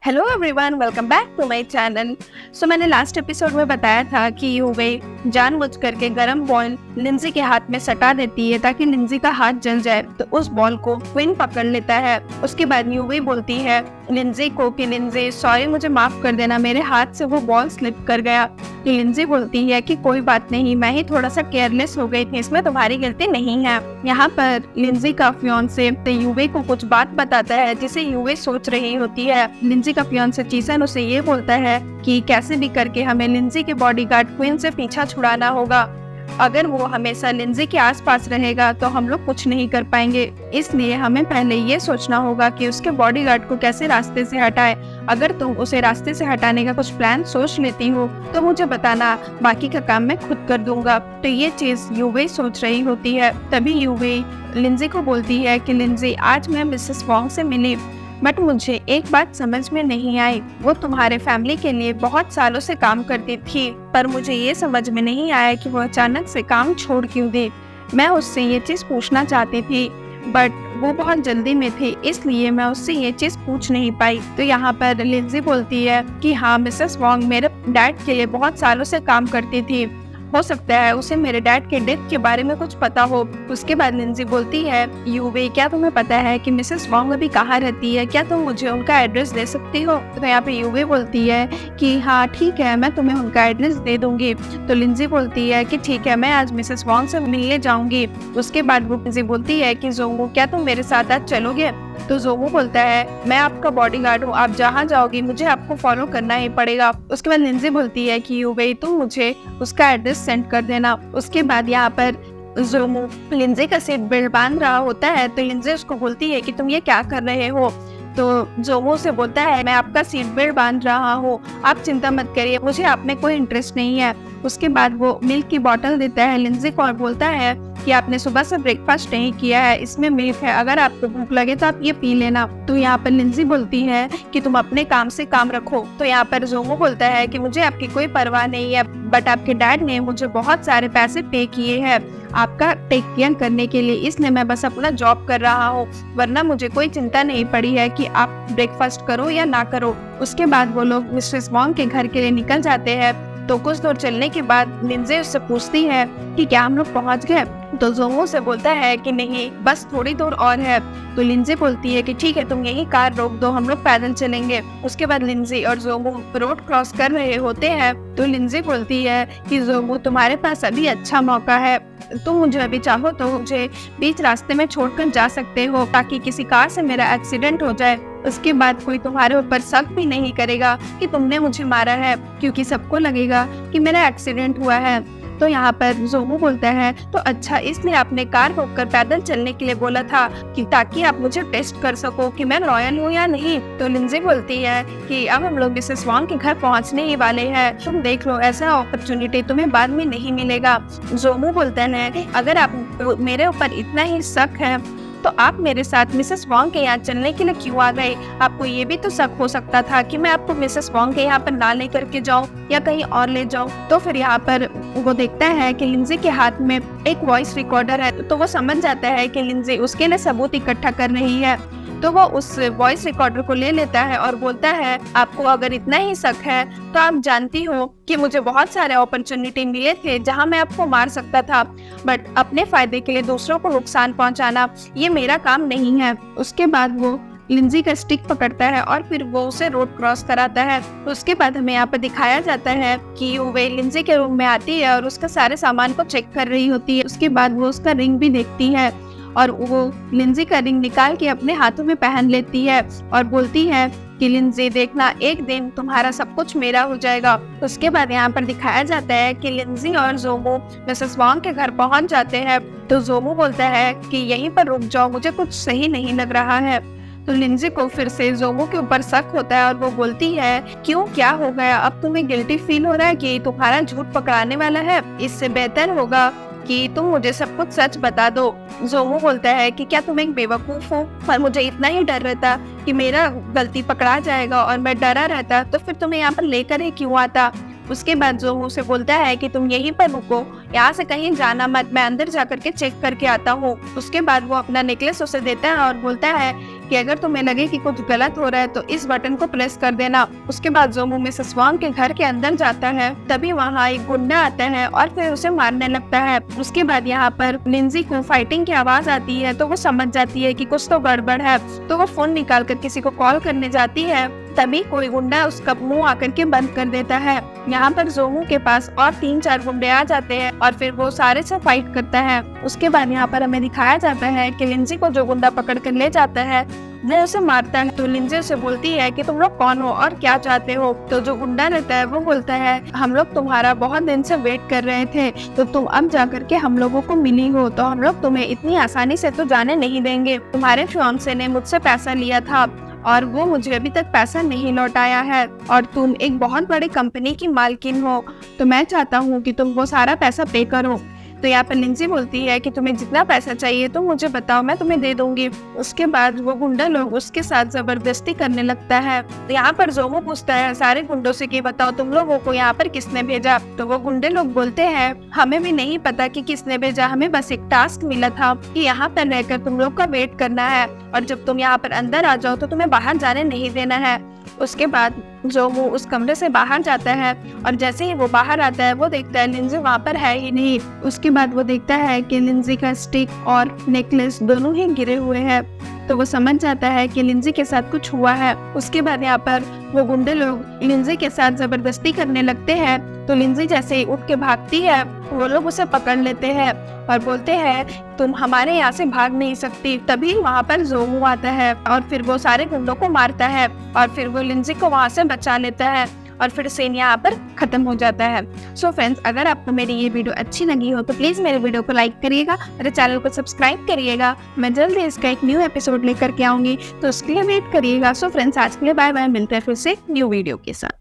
Hello everyone, welcome back to my channel. मैंने last episode में बताया था कि यूवे जानबूझ करके गरम बॉल लिंजी के हाथ में सटा देती है ताकि लिंजी का हाथ जल जाए। तो उस बॉल को क्वीन पकड़ लेता है। उसके बाद यूवे बोलती है लिंजी को कि लिंजी सॉरी, मुझे माफ कर देना, मेरे हाथ से वो बॉल स्लिप कर गया। लिंजी बोलती है कि कोई बात नहीं, मैं ही थोड़ा सा केयरलेस हो गई थी, इसमें तुम्हारी गलती नहीं है। यहाँ पर लिंजी का फियांसे यूवे को कुछ बात बताता है जिसे यूवे सोच रही होती है। लिंजी का फियांसे चीसन उसे ये बोलता है कि कैसे भी करके हमें लिंजी के बॉडीगार्ड क्वीन से पीछा छुड़ाना होगा। अगर वो हमेशा लिंजी के आसपास रहेगा तो हम लोग कुछ नहीं कर पाएंगे, इसलिए हमें पहले ये सोचना होगा कि उसके बॉडीगार्ड को कैसे रास्ते से हटाए। अगर तुम उसे रास्ते से हटाने का कुछ प्लान सोच लेती हो तो मुझे बताना, बाकी का काम मैं खुद कर दूंगा। तो ये चीज यूवे सोच रही होती है। तभी यूवे लिंजी को बोलती है कि लिंजी, आज मैं मिसेस वॉन्ग से मिली, बट मुझे एक बात समझ में नहीं आई। वो तुम्हारे फैमिली के लिए बहुत सालों से काम करती थी, पर मुझे ये समझ में नहीं आया कि वो अचानक से काम छोड़ क्यों दी। मैं उससे ये चीज पूछना चाहती थी, बट वो बहुत जल्दी में थी, इसलिए मैं उससे ये चीज पूछ नहीं पाई। तो यहाँ पर लिंजी बोलती है कि हाँ, मिसेस वॉन्ग मेरे डैड के लिए बहुत सालों से काम करती थी, हो सकता है उसे मेरे डैड के डेथ के बारे में कुछ पता हो। उसके बाद लिंजी बोलती है, यूवे क्या तुम्हें पता है कि मिसेस वॉन्ग अभी कहाँ रहती है? क्या तुम मुझे उनका एड्रेस दे सकती हो? तो यहाँ पे यूवे बोलती है कि हाँ ठीक है, मैं तुम्हें उनका एड्रेस दे दूंगी। तो लिंजी बोलती है कि ठीक है, मैं आज मिसेस वॉन्ग से मिलने जाऊंगी। उसके बाद वो लिंजी बोलती है कि जोंगू, क्या तुम मेरे साथ आज चलोगे? तो जोंगू बोलता है, मैं आपका बॉडीगार्ड हूँ, आप जहाँ जाओगी मुझे आपको फॉलो करना ही पड़ेगा। उसके बाद लिंजी बोलती है कि यूवे तुम मुझे उसका एड्रेस सेंड कर देना। उसके बाद यहाँ पर जोंगू लिंजी का सीट बेल्ट बांध रहा होता है। तो लिंजी उसको बोलती है कि तुम ये क्या कर रहे हो? तो जोंगू से बोलता है, मैं आपका सीट बेल्ट बांध रहा हूँ, आप चिंता मत करिए, मुझे आप में कोई इंटरेस्ट नहीं है। उसके बाद वो मिल्क की बोतल देता है लिंजी को और बोलता है कि आपने सुबह से ब्रेकफास्ट नहीं किया है, इसमें मिल्क है, अगर आपको भूख लगे तो आप ये पी लेना। तो यहाँ पर लिंजी बोलती है कि तुम अपने काम से काम रखो। तो यहाँ पर जोंगू बोलता है कि मुझे आपकी कोई परवाह नहीं है, बट आपके डैड ने मुझे बहुत सारे पैसे पे किए हैं आपका टेक केयर करने के लिए, इसलिए मैं बस अपना जॉब कर रहा हूँ, वरना मुझे कोई चिंता नहीं पड़ी है कि आप ब्रेकफास्ट करो या ना करो। उसके बाद वो लोग मिसेस वॉन्ग के घर के लिए निकल जाते हैं। तो कुछ दूर चलने के बाद लिंजी उससे पूछती है कि क्या हम लोग पहुंच गए? तो जोंगू से बोलता है कि नहीं, बस थोड़ी दूर और है। तो लिंजी बोलती है कि ठीक है, तुम यही कार रोक दो, हम लोग पैदल चलेंगे। उसके बाद लिंजी और जोंगू रोड क्रॉस कर रहे होते हैं। तो लिंजी बोलती है कि जोंगू, तुम्हारे पास अभी अच्छा मौका है, तुम मुझे अभी चाहो तो मुझे बीच रास्ते में छोड़कर जा सकते हो ताकि किसी कार से मेरा एक्सीडेंट हो जाए। उसके बाद कोई तुम्हारे ऊपर शक भी नहीं करेगा कि तुमने मुझे मारा है, क्योंकि सबको लगेगा कि मेरा एक्सीडेंट हुआ है। तो यहाँ पर जोंगू बोलता है, तो अच्छा, इसलिए आपने कार रोककर पैदल चलने के लिए बोला था कि ताकि आप मुझे टेस्ट कर सको कि मैं लॉयल हूँ या नहीं। तो लिंजी बोलती है कि अब हम लोग मिसेस वॉन्ग के घर पहुँचने ही वाले हैं, तुम देख लो, ऐसा अपॉर्चुनिटी तुम्हें बाद में नहीं मिलेगा। जोंगू बोलता है, अगर आप मेरे ऊपर इतना ही शक है तो आप मेरे साथ मिसेस वॉन्ग के यहाँ चलने के लिए क्यों आ गए? आपको ये भी तो शक हो सकता था कि मैं आपको मिसेस वॉन्ग के यहाँ पर ना लेकर के जाऊँ या कहीं और ले जाऊँ। तो फिर यहाँ पर वो देखता है कि लिंजी के हाथ में एक वॉइस रिकॉर्डर है। तो वो समझ जाता है कि लिंजी उसके लिए सबूत इकट्ठा कर रही है। तो वो उस वॉइस रिकॉर्डर को ले लेता है और बोलता है, आपको अगर इतना ही शक है तो आप जानती हो कि मुझे बहुत सारे अपॉर्चुनिटी मिले थे जहां मैं आपको मार सकता था, बट अपने फायदे के लिए दूसरों को नुकसान पहुंचाना ये मेरा काम नहीं है। उसके बाद वो लिंजी का स्टिक पकड़ता है और फिर वो उसे रोड क्रॉस कराता है। उसके बाद हमें यहाँ पर दिखाया जाता है कि वे लिंजी के रूम में आती है और उसका सारे सामान को चेक कर रही होती है। उसके बाद वो उसका रिंग भी देखती है और वो लिंजी का रिंग निकाल के अपने हाथों में पहन लेती है और बोलती है कि लिंजी, देखना, एक दिन तुम्हारा सब कुछ मेरा हो जाएगा। उसके बाद यहाँ पर दिखाया जाता है कि लिंजी और जोंगू मिसेस वॉन्ग के घर पहुंच जाते हैं। तो जोंगू बोलता है कि यहीं पर रुक जाओ, मुझे कुछ सही नहीं लग रहा है। तो लिंजी को फिर से जोंगू के ऊपर शक होता है और वो बोलती है, क्यों, क्या हो गया? अब तुम्हें गिल्टी फील हो रहा है कि तुम्हारा झूठ पकड़ाने वाला है? इससे बेहतर होगा कि तुम मुझे सब कुछ सच बता दो। जोंगू बोलता है कि क्या तुम एक बेवकूफ हो? पर मुझे इतना ही डर रहता कि मेरा गलती पकड़ा जाएगा और मैं डरा रहता तो फिर तुम्हें यहाँ पर लेकर ही क्यों आता? उसके बाद जोंगू से बोलता है कि तुम यहीं पर रुको, यहाँ से कहीं जाना मत, मैं अंदर जाकर के चेक करके आता हूँ। उसके बाद वो अपना नेकलेस उसे देता है और बोलता है कि अगर तुम्हें लगे कि कुछ गलत हो रहा है तो इस बटन को प्रेस कर देना। उसके बाद जोमू मिसेस वांग के घर के अंदर जाता है, तभी वहाँ एक गुंडा आता है और फिर उसे मारने लगता है। उसके बाद यहाँ पर लिंजी को फाइटिंग की आवाज आती है तो वो समझ जाती है कि कुछ तो गड़बड़ है, तो वो फोन निकाल कर किसी को कॉल करने जाती है। तभी कोई गुंडा उसका मुंह आकर के बंद कर देता है। यहाँ पर जोमू के पास और 3-4 गुंडे आ जाते हैं और फिर वो सारे से फाइट करता है। उसके बाद यहाँ पर हमें दिखाया जाता है कि लिंजी को जो गुंडा पकड़ कर ले जाता है वो उसे मारता है। तो लिंजी उसे बोलती है कि तुम लोग कौन हो और क्या चाहते हो। तो जो गुंडा रहता है वो बोलता है हम लोग तुम्हारा बहुत दिन से वेट कर रहे थे, तो तुम अब जाकर के हम लोगों को मिली हो, तो हम लोग तुम्हें इतनी आसानी से तो जाने नहीं देंगे। तुम्हारे फियांसे ने मुझसे पैसा लिया था और वो मुझे अभी तक पैसा नहीं लौटाया है, और तुम एक बहुत बड़ी कंपनी की मालकिन हो, तो मैं चाहता हूँ कि तुम वो सारा पैसा पे करो। तो यहाँ पर लिंजी बोलती है कि तुम्हें जितना पैसा चाहिए तो मुझे बताओ, मैं तुम्हें दे दूंगी। उसके बाद वो गुंडा लोग उसके साथ जबरदस्ती करने लगता है। तो यहाँ पर जोमू पूछता है सारे गुंडों से कि बताओ तुम लोगों को यहाँ पर किसने भेजा। तो वो गुंडे लोग बोलते हैं हमें भी नहीं पता कि किसने भेजा, हमें बस एक टास्क मिला था कि यहाँ पर रहकर तुम लोग का वेट करना है, और जब तुम यहाँ पर अंदर आ जाओ तो तुम्हें बाहर जाने नहीं देना है। उसके बाद जोमू उस कमरे से बाहर जाता है और जैसे ही वो बाहर आता है वो देखता है लिंजी वहाँ पर है ही नहीं। उसके बाद वो देखता है कि लिंजी का स्टिक और नेकलेस दोनों ही गिरे हुए हैं, तो वो समझ जाता है कि लिंजी के साथ कुछ हुआ है। उसके बाद यहाँ पर वो गुंडे लोग लिंजी के साथ जबरदस्ती करने लगते हैं। तो लिंजी जैसे ही उठ के भागती है वो लोग उसे पकड़ लेते हैं और बोलते हैं तुम हमारे यहाँ से भाग नहीं सकती। तभी वहाँ पर जोमू आता है और फिर वो सारे गुंडों को मारता है और फिर वो लिंजी को वहाँ से बचा लेता है और फिर सीन यहाँ पर खत्म हो जाता है। सो फ्रेंड्स, अगर आपको मेरी ये वीडियो अच्छी लगी हो तो प्लीज मेरे वीडियो को लाइक करिएगा, मेरे चैनल को सब्सक्राइब करिएगा। मैं जल्दी इसका एक न्यू एपिसोड लेकर के आऊंगी, तो उसके लिए वेट करिएगा। सो फ्रेंड्स, आज के लिए बाय बाय, मिलते हैं फिर से न्यू वीडियो के साथ।